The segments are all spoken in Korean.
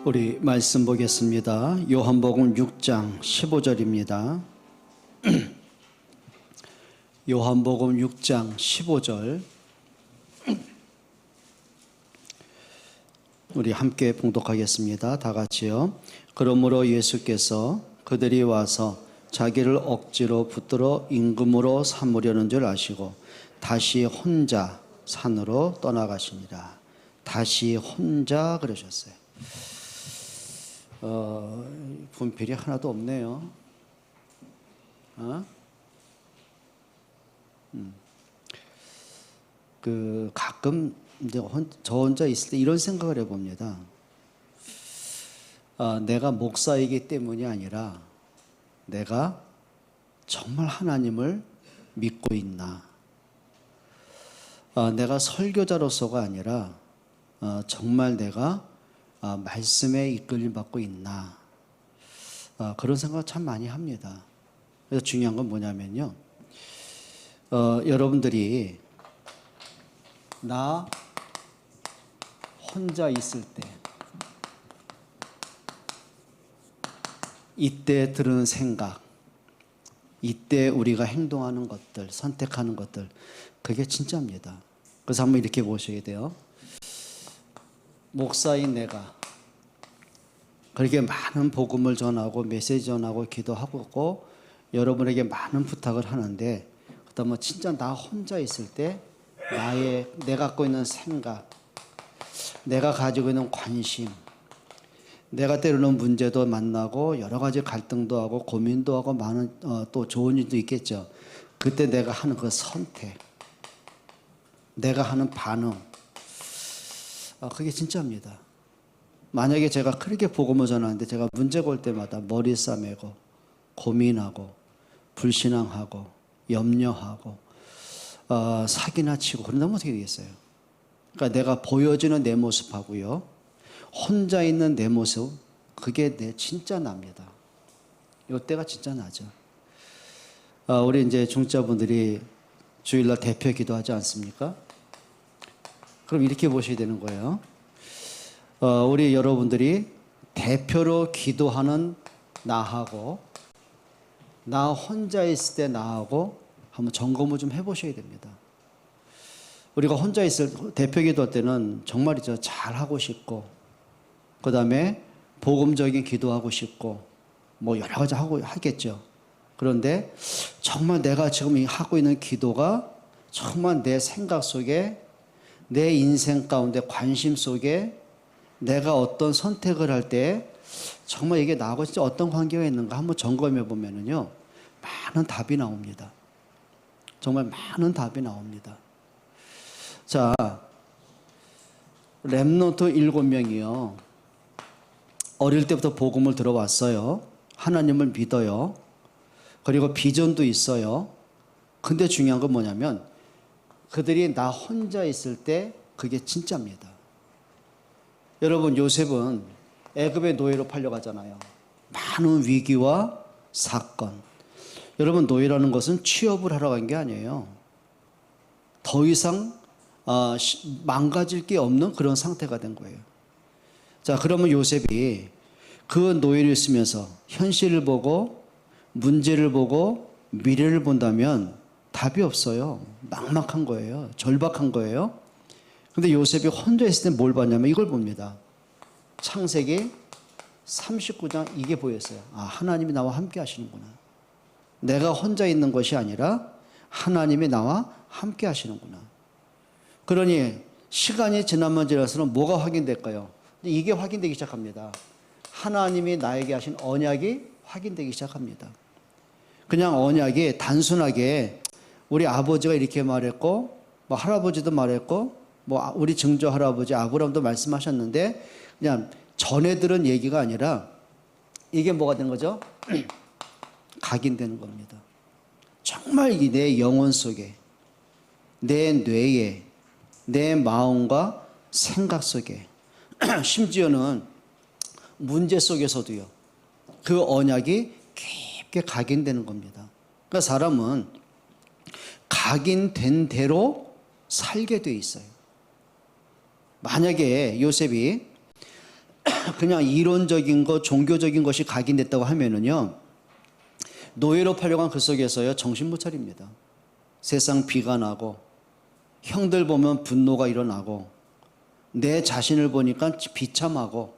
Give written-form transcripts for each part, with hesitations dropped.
우리 말씀 보겠습니다. 요한복음 6장 15절입니다. 요한복음 6장 15절 우리 함께 봉독하겠습니다. 다 같이요. 그러므로 예수께서 그들이 와서 자기를 억지로 붙들어 임금으로 삼으려는 줄 아시고 다시 혼자 산으로 떠나가시니라. 다시 혼자 그러셨어요. 분필이 하나도 없네요. 가끔 이제 저 혼자 있을 때 이런 생각을 해봅니다. 내가 목사이기 때문이 아니라 내가 정말 하나님을 믿고 있나? 내가 설교자로서가 아니라 정말 내가 말씀에 이끌림 받고 있나? 그런 생각을 참 많이 합니다. 그래서 중요한 건 뭐냐면요. 여러분들이 나 혼자 있을 때 이때 들은 생각, 이때 우리가 행동하는 것들, 선택하는 것들, 그게 진짜입니다. 그래서 한번 이렇게 보셔야 돼요. 목사인 내가 그렇게 많은 복음을 전하고 메시지 전하고 기도하고 여러분에게 많은 부탁을 하는데 그다음에 진짜 나 혼자 있을 때 내가 갖고 있는 생각, 내가 가지고 있는 관심, 내가 때로는 문제도 만나고 여러 가지 갈등도 하고 고민도 하고 많은 또 좋은 일도 있겠죠. 그때 내가 하는 그 선택, 내가 하는 반응, 그게 진짜입니다. 만약에 제가 그렇게 복음을 전하는데 제가 문제가 올 때마다 머리 싸매고 고민하고 불신앙하고 염려하고 사기나 치고 그런다면 어떻게 되겠어요? 그러니까 내가 보여지는 내 모습하고요, 혼자 있는 내 모습, 그게 내 진짜 납니다. 이때가 진짜 나죠. 우리 이제 중자분들이 주일날 대표 기도하지 않습니까? 그럼 이렇게 보셔야 되는 거예요. 우리 여러분들이 대표로 기도하는 나하고 나 혼자 있을 때 나하고 한번 점검을 좀 해보셔야 됩니다. 우리가 혼자 있을 대표 기도할 때는 정말이죠. 잘하고 싶고 그 다음에 복음적인 기도하고 싶고 뭐 여러 가지 하겠죠. 그런데 정말 내가 지금 하고 있는 기도가 정말 내 생각 속에 내 인생 가운데 관심 속에 내가 어떤 선택을 할 때 정말 이게 나하고 진짜 어떤 관계가 있는가 한번 점검해 보면은요, 많은 답이 나옵니다. 정말 많은 답이 나옵니다. 자, 렘넌트 7명이요. 어릴 때부터 복음을 들어왔어요. 하나님을 믿어요. 그리고 비전도 있어요. 근데 중요한 건 뭐냐면 그들이 나 혼자 있을 때 그게 진짜입니다. 여러분, 요셉은 애굽의 노예로 팔려가잖아요. 많은 위기와 사건. 여러분, 노예라는 것은 취업을 하러 간 게 아니에요. 더 이상 망가질 게 없는 그런 상태가 된 거예요. 자, 그러면 요셉이 그 노예를 있으면서 현실을 보고 문제를 보고 미래를 본다면 답이 없어요. 막막한 거예요. 절박한 거예요. 근데 요셉이 혼자 있을 때 뭘 봤냐면 이걸 봅니다. 창세기 39장 이게 보였어요. 하나님이 나와 함께 하시는구나. 내가 혼자 있는 것이 아니라 하나님이 나와 함께 하시는구나. 그러니 시간이 지나면 지날수록 뭐가 확인될까요? 이게 확인되기 시작합니다. 하나님이 나에게 하신 언약이 확인되기 시작합니다. 그냥 언약이 단순하게 우리 아버지가 이렇게 말했고 뭐 할아버지도 말했고 뭐 우리 증조 할아버지 아브라함도 말씀하셨는데 그냥 전해 들은 얘기가 아니라 이게 뭐가 되는 거죠? 각인되는 겁니다. 정말 내 영혼 속에 내 뇌에 내 마음과 생각 속에 심지어는 문제 속에서도요, 그 언약이 깊게 각인되는 겁니다. 그러니까 사람은 각인된 대로 살게 돼 있어요. 만약에 요셉이 그냥 이론적인 것, 종교적인 것이 각인됐다고 하면은요, 노예로 팔려간 그 속에서요, 정신 못 차립니다. 세상 비관하고, 형들 보면 분노가 일어나고, 내 자신을 보니까 비참하고,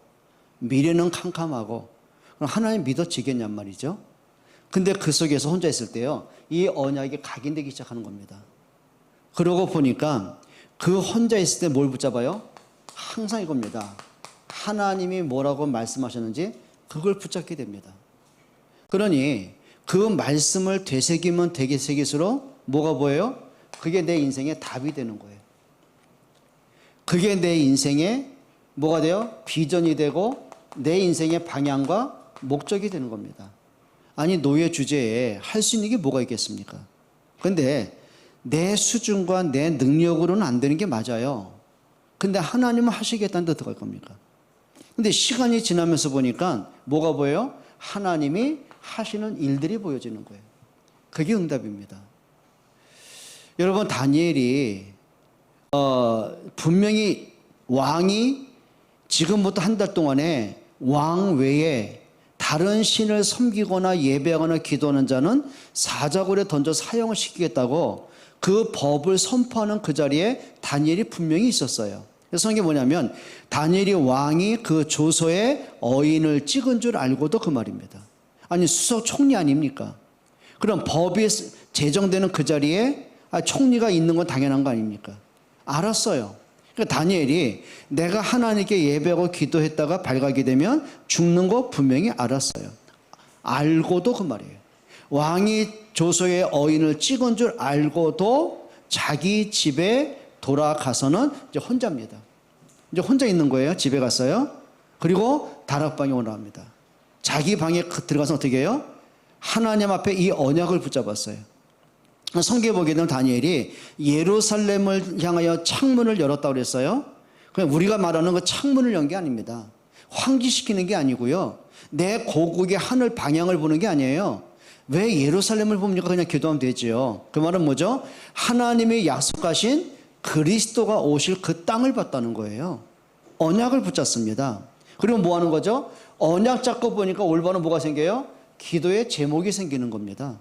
미래는 캄캄하고, 그럼 하나님 믿어지겠냔 말이죠. 근데 그 속에서 혼자 있을 때요, 이 언약이 각인되기 시작하는 겁니다. 그러고 보니까 그 혼자 있을 때 뭘 붙잡아요? 항상 이겁니다. 하나님이 뭐라고 말씀하셨는지 그걸 붙잡게 됩니다. 그러니 그 말씀을 되새기면 되새길수록 뭐가 보여요? 그게 내 인생의 답이 되는 거예요. 그게 내 인생의 뭐가 돼요? 비전이 되고 내 인생의 방향과 목적이 되는 겁니다. 아니, 노예 주제에 할 수 있는 게 뭐가 있겠습니까? 근데 내 수준과 내 능력으로는 안 되는 게 맞아요. 근데 하나님은 하시겠다는 데 어떡할 겁니까? 근데 시간이 지나면서 보니까 뭐가 보여요? 하나님이 하시는 일들이 보여지는 거예요. 그게 응답입니다. 여러분, 다니엘이 분명히 왕이 지금부터 한 달 동안에 왕 외에 다른 신을 섬기거나 예배하거나 기도하는 자는 사자굴에 던져 사형을 시키겠다고 그 법을 선포하는 그 자리에 다니엘이 분명히 있었어요. 그래서 이게 뭐냐면 다니엘이 왕이 그 조서에 어인을 찍은 줄 알고도 그 말입니다. 아니, 수석 총리 아닙니까? 그럼 법이 제정되는 그 자리에 총리가 있는 건 당연한 거 아닙니까? 알았어요. 그러니까 다니엘이 내가 하나님께 예배하고 기도했다가 발각이 되면 죽는 거 분명히 알았어요. 알고도 그 말이에요. 왕이 조서에 어인을 찍은 줄 알고도 자기 집에 돌아가서는 이제 혼자입니다. 이제 혼자 있는 거예요. 집에 갔어요. 그리고 다락방에 올라갑니다. 자기 방에 들어가서 어떻게 해요? 하나님 앞에 이 언약을 붙잡았어요. 성경에 보게 되면 다니엘이 예루살렘을 향하여 창문을 열었다고 그랬어요. 그냥 우리가 말하는 그 창문을 연 게 아닙니다. 환기시키는 게 아니고요. 내 고국의 하늘 방향을 보는 게 아니에요. 왜 예루살렘을 봅니까? 그냥 기도하면 되지요. 그 말은 뭐죠? 하나님이 약속하신 그리스도가 오실 그 땅을 봤다는 거예요. 언약을 붙잡습니다. 그리고 뭐 하는 거죠? 언약 잡고 보니까 올바른 뭐가 생겨요? 기도의 제목이 생기는 겁니다.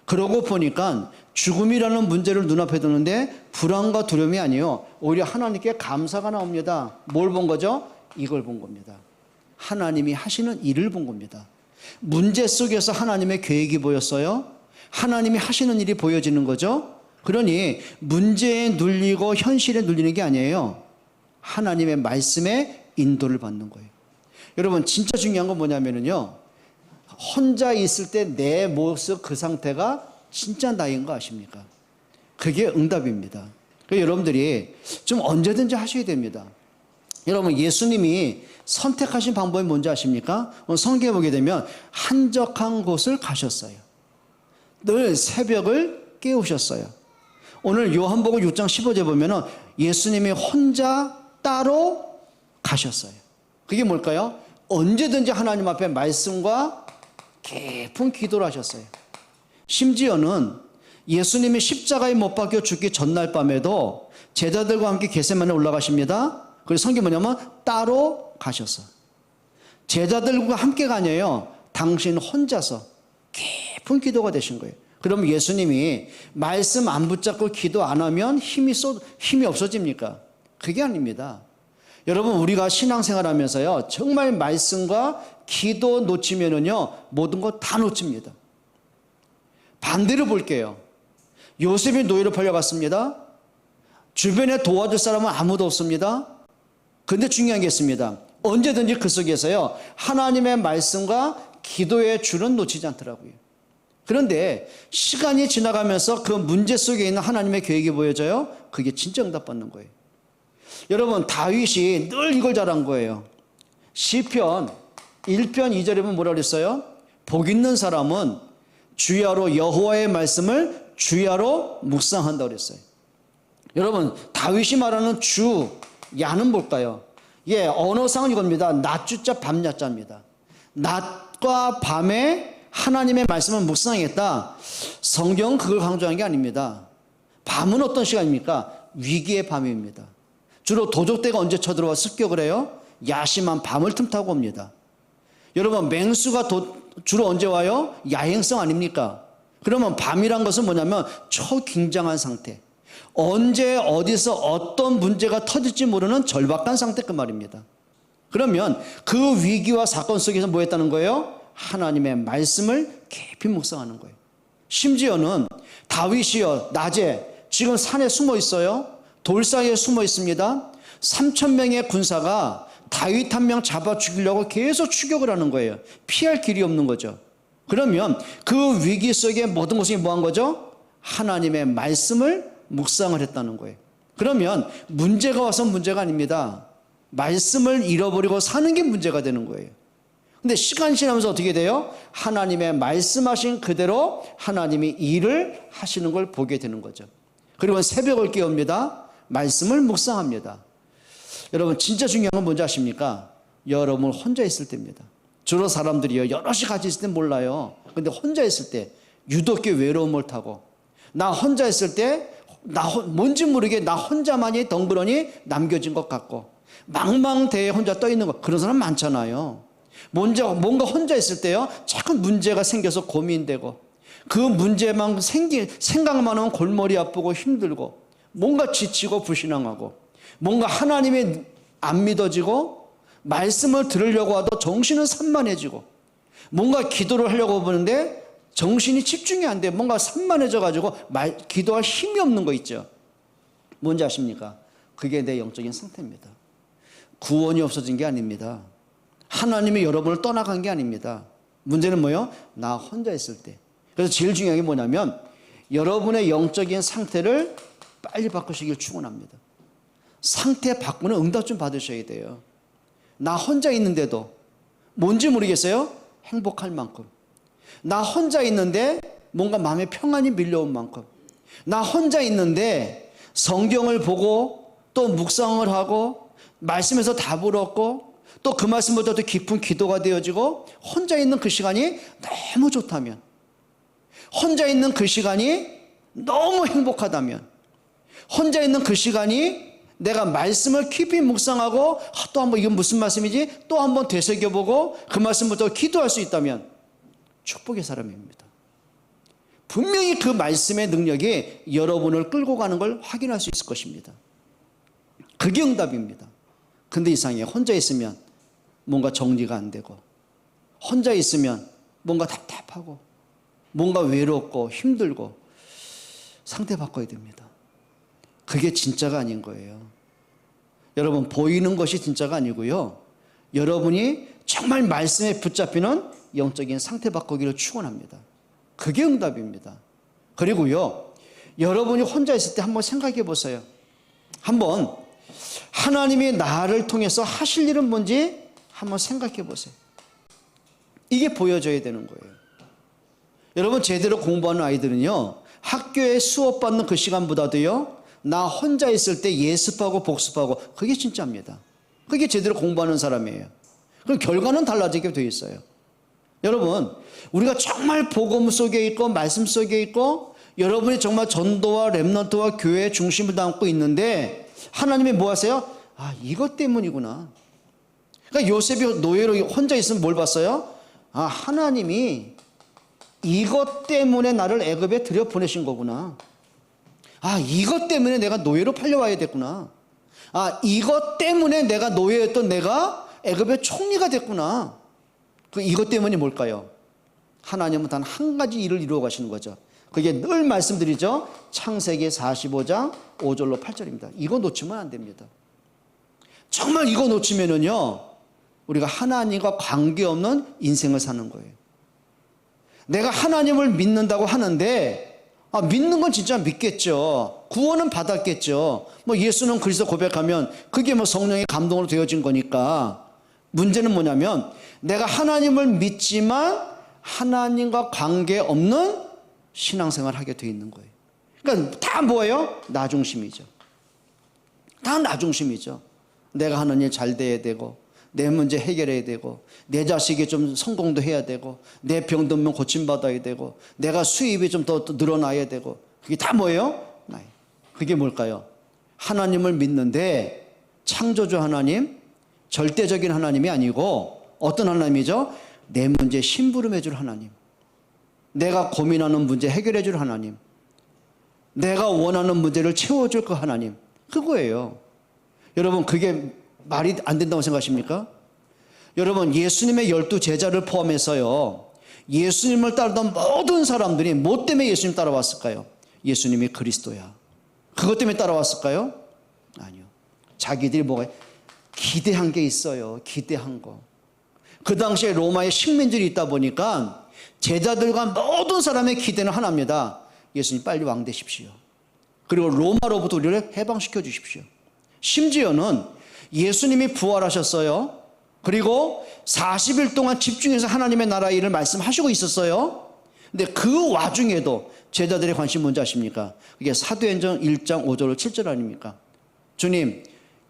그러고 보니까 죽음이라는 문제를 눈앞에 두는데 불안과 두려움이 아니에요. 오히려 하나님께 감사가 나옵니다. 뭘 본 거죠? 이걸 본 겁니다. 하나님이 하시는 일을 본 겁니다. 문제 속에서 하나님의 계획이 보였어요. 하나님이 하시는 일이 보여지는 거죠. 그러니 문제에 눌리고 현실에 눌리는 게 아니에요. 하나님의 말씀에 인도를 받는 거예요. 여러분, 진짜 중요한 건 뭐냐면요, 혼자 있을 때 내 모습 그 상태가 진짜 나인 거 아십니까? 그게 응답입니다. 그래서 여러분들이 좀 언제든지 하셔야 됩니다. 여러분, 예수님이 선택하신 방법이 뭔지 아십니까? 성경에 보게 되면 한적한 곳을 가셨어요. 늘 새벽을 깨우셨어요. 오늘 요한복음 6장 15절에 보면 예수님이 혼자 따로 가셨어요. 그게 뭘까요? 언제든지 하나님 앞에 말씀과 깊은 기도를 하셨어요. 심지어는 예수님이 십자가에 못 박혀 죽기 전날 밤에도 제자들과 함께 겟세마네에 올라가십니다. 그래서 성경이 뭐냐면 따로 가셔서 제자들과 함께가 아니에요. 당신 혼자서 깊은 기도가 되신 거예요. 그럼 예수님이 말씀 안 붙잡고 기도 안 하면 힘이 없어집니까? 그게 아닙니다. 여러분, 우리가 신앙생활 하면서요, 정말 말씀과 기도 놓치면은요, 모든 거 다 놓칩니다. 반대로 볼게요. 요셉이 노예로 팔려갔습니다. 주변에 도와줄 사람은 아무도 없습니다. 근데 중요한 게 있습니다. 언제든지 그 속에서요, 하나님의 말씀과 기도의 줄은 놓치지 않더라고요. 그런데 시간이 지나가면서 그 문제 속에 있는 하나님의 계획이 보여져요. 그게 진짜 응답받는 거예요. 여러분, 다윗이 늘 이걸 잘한 거예요. 시편 1편 2절에 보면 뭐라 그랬어요? 복 있는 사람은 주야로 여호와의 말씀을 주야로 묵상한다고 그랬어요. 여러분, 다윗이 말하는 주, 야는 뭘까요? 예, 언어상은 이겁니다. 낮주자 밤야자입니다. 낮과 밤에 하나님의 말씀을 묵상하겠다. 성경은 그걸 강조한 게 아닙니다. 밤은 어떤 시간입니까? 위기의 밤입니다. 주로 도적대가 언제 쳐들어와 습격을 해요? 야심한 밤을 틈타고 옵니다. 여러분, 맹수가 주로 언제 와요? 야행성 아닙니까? 그러면 밤이란 것은 뭐냐면 초긴장한 상태, 언제 어디서 어떤 문제가 터질지 모르는 절박한 상태, 그 말입니다. 그러면 그 위기와 사건 속에서 뭐 했다는 거예요? 하나님의 말씀을 깊이 묵상하는 거예요. 심지어는 다윗이요, 낮에 지금 산에 숨어 있어요. 돌 사이에 숨어 있습니다. 3,000명의 군사가 다윗 한 명 잡아 죽이려고 계속 추격을 하는 거예요. 피할 길이 없는 거죠. 그러면 그 위기 속에 모든 것이 뭐한 거죠? 하나님의 말씀을 묵상을 했다는 거예요. 그러면 문제가 와서 문제가 아닙니다. 말씀을 잃어버리고 사는 게 문제가 되는 거예요. 근데 시간이 지나면서 어떻게 돼요? 하나님의 말씀하신 그대로 하나님이 일을 하시는 걸 보게 되는 거죠. 그리고 새벽을 깨웁니다. 말씀을 묵상합니다. 여러분, 진짜 중요한 건 뭔지 아십니까? 여러분 혼자 있을 때입니다. 주로 사람들이요, 여럿이 같이 있을 땐 몰라요. 근데 혼자 있을 때 유독 외로움을 타고, 나 혼자 있을 때 뭔지 모르게 나 혼자만이 덩그러니 남겨진 것 같고, 망망대해 혼자 떠 있는 것, 그런 사람 많잖아요. 뭔가 혼자 있을 때요, 자꾸 문제가 생겨서 고민되고, 그 문제만 생각만 하면 골머리 아프고 힘들고, 뭔가 지치고 불신앙하고, 뭔가 하나님이 안 믿어지고, 말씀을 들으려고 하도 정신은 산만해지고, 뭔가 기도를 하려고 보는데 정신이 집중이 안 돼. 뭔가 산만해져 가지고 기도할 힘이 없는 거 있죠. 뭔지 아십니까? 그게 내 영적인 상태입니다. 구원이 없어진 게 아닙니다. 하나님이 여러분을 떠나간 게 아닙니다. 문제는 뭐예요? 나 혼자 있을 때. 그래서 제일 중요한 게 뭐냐면 여러분의 영적인 상태를 빨리 바꾸시길 축원합니다. 상태 바꾸는 응답 좀 받으셔야 돼요. 나 혼자 있는데도 뭔지 모르겠어요? 행복할 만큼. 나 혼자 있는데 뭔가 마음에 평안이 밀려온 만큼. 나 혼자 있는데 성경을 보고 또 묵상을 하고 말씀에서 답을 얻고 또 그 말씀보다 더 깊은 기도가 되어지고, 혼자 있는 그 시간이 너무 좋다면, 혼자 있는 그 시간이 너무 행복하다면, 혼자 있는 그 시간이 내가 말씀을 깊이 묵상하고 또 한번 이건 무슨 말씀이지? 또 한번 되새겨보고 그 말씀부터 기도할 수 있다면 축복의 사람입니다. 분명히 그 말씀의 능력이 여러분을 끌고 가는 걸 확인할 수 있을 것입니다. 그게 응답입니다. 근데 이상해요. 혼자 있으면 뭔가 정리가 안 되고, 혼자 있으면 뭔가 답답하고, 뭔가 외롭고 힘들고, 상태 바꿔야 됩니다. 그게 진짜가 아닌 거예요. 여러분, 보이는 것이 진짜가 아니고요, 여러분이 정말 말씀에 붙잡히는 영적인 상태 바꾸기를 축원합니다. 그게 응답입니다. 그리고요, 여러분이 혼자 있을 때 한번 생각해 보세요. 한번 하나님이 나를 통해서 하실 일은 뭔지 한번 생각해 보세요. 이게 보여져야 되는 거예요. 여러분, 제대로 공부하는 아이들은요, 학교에 수업 받는 그 시간보다도요, 나 혼자 있을 때 예습하고 복습하고, 그게 진짜입니다. 그게 제대로 공부하는 사람이에요. 그럼 결과는 달라지게 돼 있어요. 여러분, 우리가 정말 복음 속에 있고 말씀 속에 있고 여러분이 정말 전도와 렘넌트와 교회의 중심을 담고 있는데 하나님이 뭐 하세요? 아, 이것 때문이구나. 그러니까 요셉이 노예로 혼자 있으면 뭘 봤어요? 아, 하나님이 이것 때문에 나를 애굽에 들여보내신 거구나. 아, 이것 때문에 내가 노예로 팔려와야 됐구나. 아, 이것 때문에 내가 노예였던 내가 애굽의 총리가 됐구나. 그 이것 때문이 뭘까요? 하나님은 단 한 가지 일을 이루어 가시는 거죠. 그게 늘 말씀드리죠. 창세기 45장 5절로 8절입니다. 이거 놓치면 안 됩니다. 정말 이거 놓치면은요, 우리가 하나님과 관계없는 인생을 사는 거예요. 내가 하나님을 믿는다고 하는데, 믿는 건 진짜 믿겠죠. 구원은 받았겠죠. 예수는 그리스도 고백하면 그게 성령의 감동으로 되어진 거니까. 문제는 뭐냐면 내가 하나님을 믿지만 하나님과 관계없는 신앙생활을 하게 돼 있는 거예요. 그러니까 다 뭐예요? 나 중심이죠. 다 나 중심이죠. 내가 하는 일 잘 돼야 되고, 내 문제 해결해야 되고, 내 자식이 좀 성공도 해야 되고, 내 병 들면 고침받아야 되고, 내가 수입이 좀 더 늘어나야 되고, 그게 다 뭐예요? 그게 뭘까요? 하나님을 믿는데 창조주 하나님, 절대적인 하나님이 아니고 어떤 하나님이죠? 내 문제 심부름해 줄 하나님. 내가 고민하는 문제 해결해 줄 하나님. 내가 원하는 문제를 채워줄 그 하나님. 그거예요. 여러분, 그게 말이 안 된다고 생각하십니까? 여러분, 예수님의 12 제자를 포함해서요, 예수님을 따르던 모든 사람들이 뭐 때문에 예수님 따라왔을까요? 예수님이 그리스도야. 그것 때문에 따라왔을까요? 아니요. 자기들이 뭐가 기대한 게 있어요. 기대한 거. 그 당시에 로마의 식민들이 있다 보니까 제자들과 모든 사람의 기대는 하나입니다. 예수님 빨리 왕 되십시오. 그리고 로마로부터 우리를 해방시켜 주십시오. 심지어는 예수님이 부활하셨어요. 그리고 40일 동안 집중해서 하나님의 나라 일을 말씀하시고 있었어요. 근데 그 와중에도 제자들의 관심 뭔지 아십니까? 그게 사도행전 1장 5절 7절 아닙니까? 주님,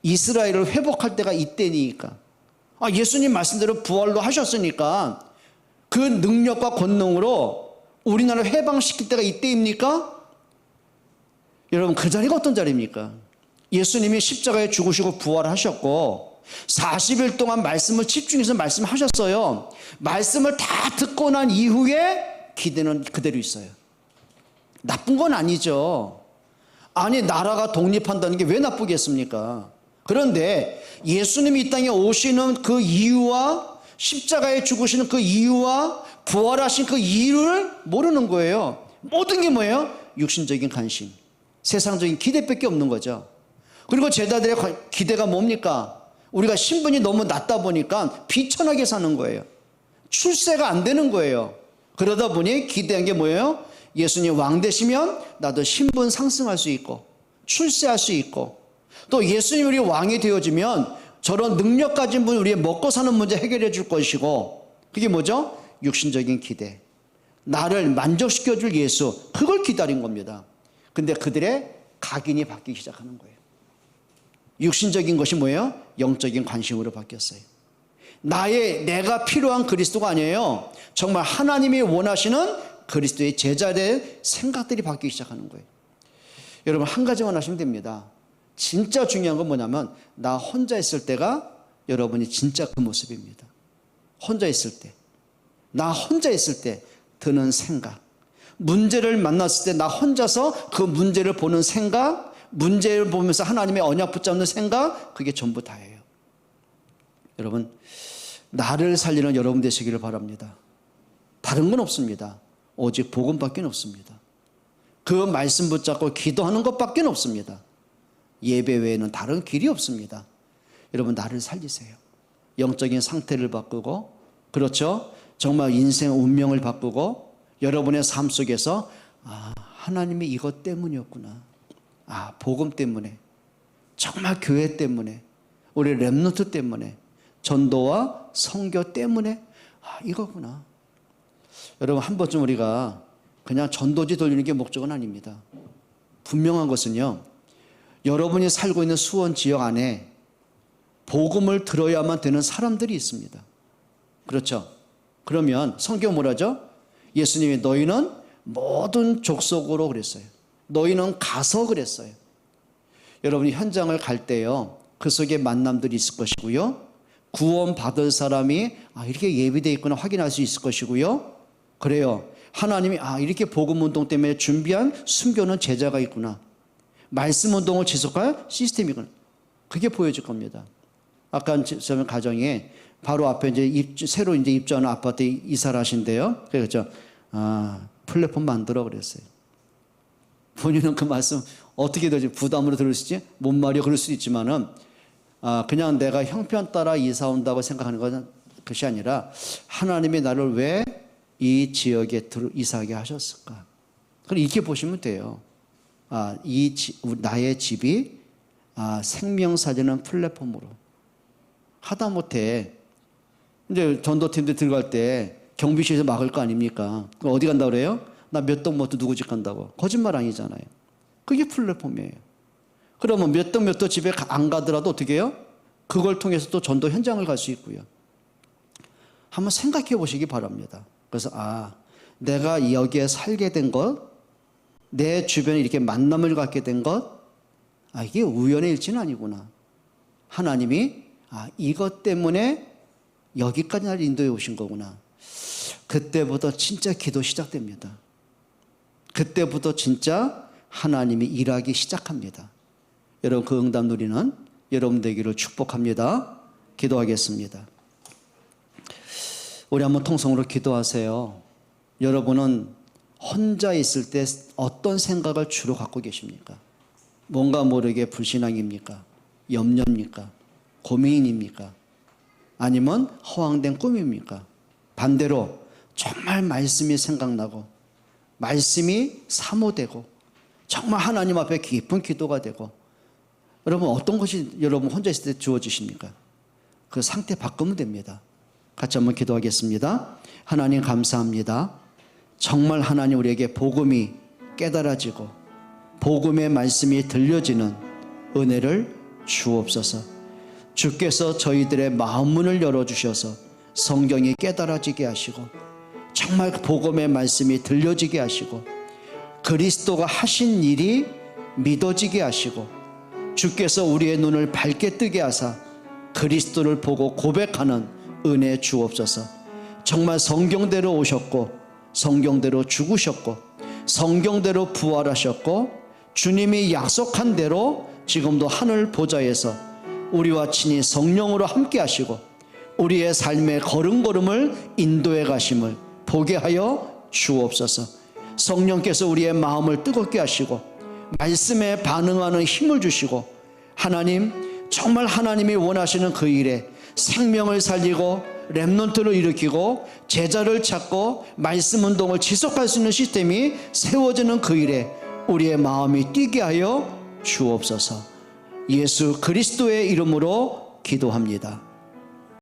이스라엘을 회복할 때가 이때니까. 예수님 말씀대로 부활로 하셨으니까 그 능력과 권능으로 우리나라를 해방시킬 때가 이때입니까? 여러분, 그 자리가 어떤 자리입니까? 예수님이 십자가에 죽으시고 부활하셨고 40일 동안 말씀을 집중해서 말씀하셨어요. 말씀을 다 듣고 난 이후에 기대는 그대로 있어요. 나쁜 건 아니죠. 아니, 나라가 독립한다는 게 왜 나쁘겠습니까? 그런데 예수님이 이 땅에 오시는 그 이유와 십자가에 죽으시는 그 이유와 부활하신 그 이유를 모르는 거예요. 모든 게 뭐예요? 육신적인 관심, 세상적인 기대밖에 없는 거죠. 그리고 제자들의 기대가 뭡니까? 우리가 신분이 너무 낮다 보니까 비천하게 사는 거예요. 출세가 안 되는 거예요. 그러다 보니 기대한 게 뭐예요? 예수님 왕 되시면 나도 신분 상승할 수 있고 출세할 수 있고, 또 예수님 우리 왕이 되어지면 저런 능력 가진 분 우리의 먹고 사는 문제 해결해 줄 것이고, 그게 뭐죠? 육신적인 기대, 나를 만족시켜 줄 예수, 그걸 기다린 겁니다. 근데 그들의 각인이 바뀌기 시작하는 거예요. 육신적인 것이 뭐예요? 영적인 관심으로 바뀌었어요. 내가 필요한 그리스도가 아니에요. 정말 하나님이 원하시는 그리스도의 제자의 생각들이 바뀌기 시작하는 거예요. 여러분, 한 가지만 하시면 됩니다. 진짜 중요한 건 뭐냐면 나 혼자 있을 때가 여러분이 진짜 그 모습입니다. 혼자 있을 때, 나 혼자 있을 때 드는 생각, 문제를 만났을 때 나 혼자서 그 문제를 보는 생각, 문제를 보면서 하나님의 언약 붙잡는 생각, 그게 전부 다예요. 여러분, 나를 살리는 여러분 되시기를 바랍니다. 다른 건 없습니다. 오직 복음밖에 없습니다. 그 말씀 붙잡고 기도하는 것밖에 없습니다. 예배 외에는 다른 길이 없습니다. 여러분, 나를 살리세요. 영적인 상태를 바꾸고, 그렇죠? 정말 인생 운명을 바꾸고, 여러분의 삶 속에서 하나님이 이것 때문이었구나. 복음 때문에, 정말 교회 때문에, 우리 렘넌트 때문에, 전도와 선교 때문에 이거구나. 여러분, 한 번쯤 우리가 그냥 전도지 돌리는 게 목적은 아닙니다. 분명한 것은요, 여러분이 살고 있는 수원 지역 안에 복음을 들어야만 되는 사람들이 있습니다. 그렇죠? 그러면 성경 뭐라죠? 예수님이 너희는 모든 족속으로 그랬어요. 너희는 가서 그랬어요. 여러분이 현장을 갈 때요, 그 속에 만남들이 있을 것이고요, 구원 받을 사람이 이렇게 예비되어 있구나 확인할 수 있을 것이고요, 그래요, 하나님이 이렇게 복음 운동 때문에 준비한 숨겨놓은 제자가 있구나, 말씀 운동을 지속할 시스템이구나, 그게 보여질 겁니다. 아까 저는 가정에 바로 앞에 이제 새로 이제 입주하는 아파트에 이사를 하신대요. 그렇죠? 플랫폼 만들어 그랬어요. 본인은 그 말씀 어떻게 되지? 부담으로 들을 수 있지? 못 말이야 그럴 수 있지만은, 그냥 내가 형편 따라 이사 온다고 생각하는 것은 그것이 아니라 하나님이 나를 왜 이 지역에 이사하게 하셨을까? 그럼 이렇게 보시면 돼요. 나의 집이 생명사되는 플랫폼으로, 하다못해 이제 전도팀들 들어갈 때 경비실에서 막을 거 아닙니까? 그럼 어디 간다고 그래요? 나 몇 동 몇 도 누구 집 간다고. 거짓말 아니잖아요. 그게 플랫폼이에요. 그러면 몇 동 몇 도 집에 안 가더라도 어떻게 해요? 그걸 통해서 또 전도 현장을 갈 수 있고요. 한번 생각해 보시기 바랍니다. 그래서 내가 여기에 살게 된 것, 내 주변에 이렇게 만남을 갖게 된 것, 이게 우연의 일치는 아니구나. 하나님이 아, 이것 때문에 여기까지 날 인도해 오신 거구나. 그때부터 진짜 기도 시작됩니다. 그때부터 진짜 하나님이 일하기 시작합니다. 여러분, 그 응답 누리는 여러분 되기를 축복합니다. 기도하겠습니다. 우리 한번 통성으로 기도하세요. 여러분은 혼자 있을 때 어떤 생각을 주로 갖고 계십니까? 뭔가 모르게 불신앙입니까? 염려입니까? 고민입니까? 아니면 허황된 꿈입니까? 반대로 정말 말씀이 생각나고 말씀이 사모되고 정말 하나님 앞에 깊은 기도가 되고, 여러분 어떤 것이 여러분 혼자 있을 때 주어지십니까? 그 상태 바꾸면 됩니다. 같이 한번 기도하겠습니다. 하나님 감사합니다. 정말 하나님 우리에게 복음이 깨달아지고 복음의 말씀이 들려지는 은혜를 주옵소서. 주께서 저희들의 마음문을 열어주셔서 성경이 깨달아지게 하시고 정말 복음의 말씀이 들려지게 하시고 그리스도가 하신 일이 믿어지게 하시고 주께서 우리의 눈을 밝게 뜨게 하사 그리스도를 보고 고백하는 은혜 주옵소서. 정말 성경대로 오셨고 성경대로 죽으셨고 성경대로 부활하셨고 주님이 약속한 대로 지금도 하늘 보좌에서 우리와 친히 성령으로 함께 하시고 우리의 삶의 걸음걸음을 인도해 가심을 보게 하여 주옵소서. 성령께서 우리의 마음을 뜨겁게 하시고 말씀에 반응하는 힘을 주시고 하나님, 정말 하나님이 원하시는 그 일에 생명을 살리고 렘넌트를 일으키고 제자를 찾고 말씀 운동을 지속할 수 있는 시스템이 세워지는 그 일에 우리의 마음이 뛰게 하여 주옵소서. 예수 그리스도의 이름으로 기도합니다.